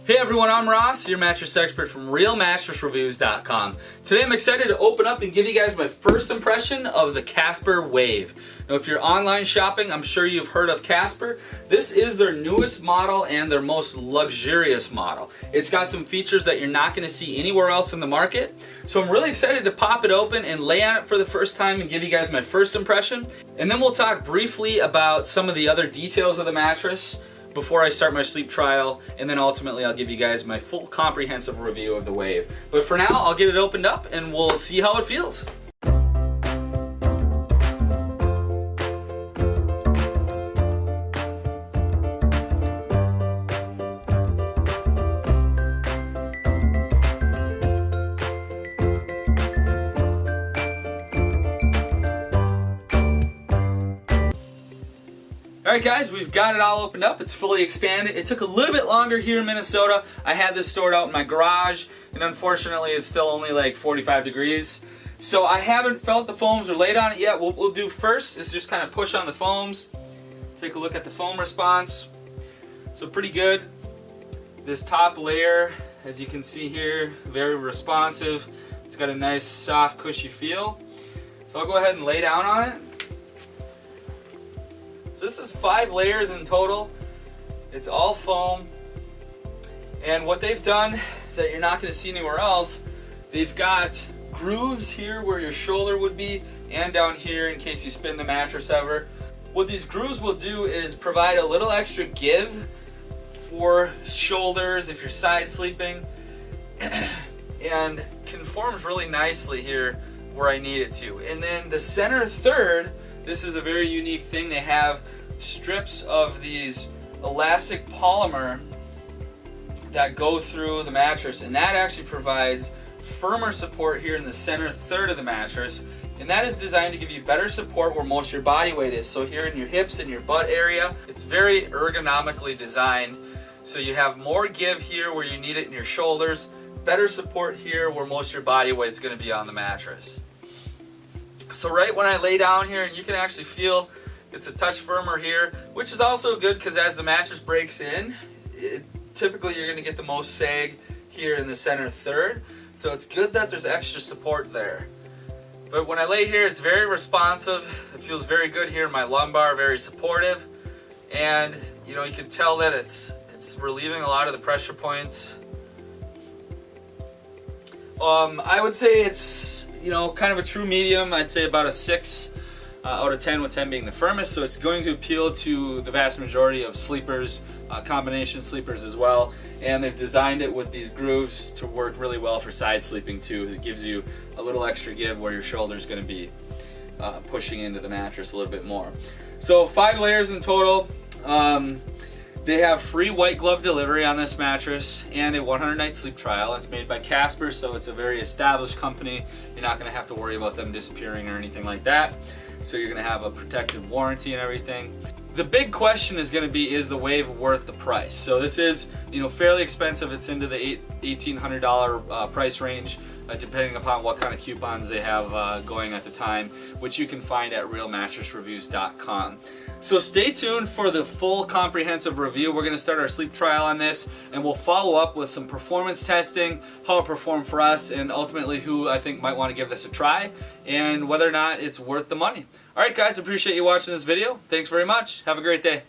Hey everyone, I'm Ross, your mattress expert from RealMattressReviews.com. Today I'm excited to open up and give you guys my first impression of the Casper Wave. Now if you're online shopping, I'm sure you've heard of Casper. This is their newest model and their most luxurious model. It's got some features that you're not going to see anywhere else in the market. So I'm really excited to pop it open and lay on it for the first time and give you guys my first impression. And then we'll talk briefly about some of the other details of the mattress before I start my sleep trial, and then ultimately I'll give you guys my full comprehensive review of the Wave. But for now, I'll get it opened up and we'll see how it feels. Alright guys, we've got it all opened up. It's fully expanded. It took a little bit longer here in Minnesota. I had this stored out in my garage, and unfortunately it's still only like 45 degrees. So I haven't felt the foams or laid on it yet. What we'll do first is just kind of push on the foams. Take a look at the foam response. So pretty good. This top layer, as you can see here, very responsive. It's got a nice soft cushy feel. So I'll go ahead and lay down on it. So this is 5 layers in total. It's all foam. And what they've done that you're not going to see anywhere else, they've got grooves here where your shoulder would be and down here in case you spin the mattress ever. What these grooves will do is provide a little extra give for shoulders if you're side sleeping and conforms really nicely here where I need it to. And then the center third, this is a very unique thing. They have strips of these elastic polymer that go through the mattress, and that actually provides firmer support here in the center third of the mattress, and that is designed to give you better support where most of your body weight is. So here in your hips and your butt area, it's very ergonomically designed, so you have more give here where you need it in your shoulders, better support here where most of your body weight is going to be on the mattress. So right when I lay down here, and you can actually feel it's a touch firmer here, which is also good because as the mattress breaks in, typically you're going to get the most sag here in the center third. So it's good that there's extra support there. But when I lay here, it's very responsive. It feels very good here in my lumbar, very supportive. And you know, you can tell that it's relieving a lot of the pressure points. I would say it's, you know, kind of a true medium. I'd say about a 6 out of 10, with 10 being the firmest. So it's going to appeal to the vast majority of sleepers, combination sleepers as well. And they've designed it with these grooves to work really well for side sleeping too. It gives you a little extra give where your shoulder's going to be pushing into the mattress a little bit more. So 5 layers in total. They have free white glove delivery on this mattress and a 100-night sleep trial. It's made by Casper, so it's a very established company. You're not going to have to worry about them disappearing or anything like that. So you're going to have a protected warranty and everything. The big question is going to be, is the Wave worth the price? So this is, you know, fairly expensive. It's into the $1,800 price range, depending upon what kind of coupons they have going at the time, which you can find at RealMattressReviews.com. So stay tuned for the full comprehensive review. We're going to start our sleep trial on this, and we'll follow up with some performance testing, how it performed for us, and ultimately who I think might want to give this a try, and whether or not it's worth the money. Alright guys, appreciate you watching this video. Thanks very much. Have a great day.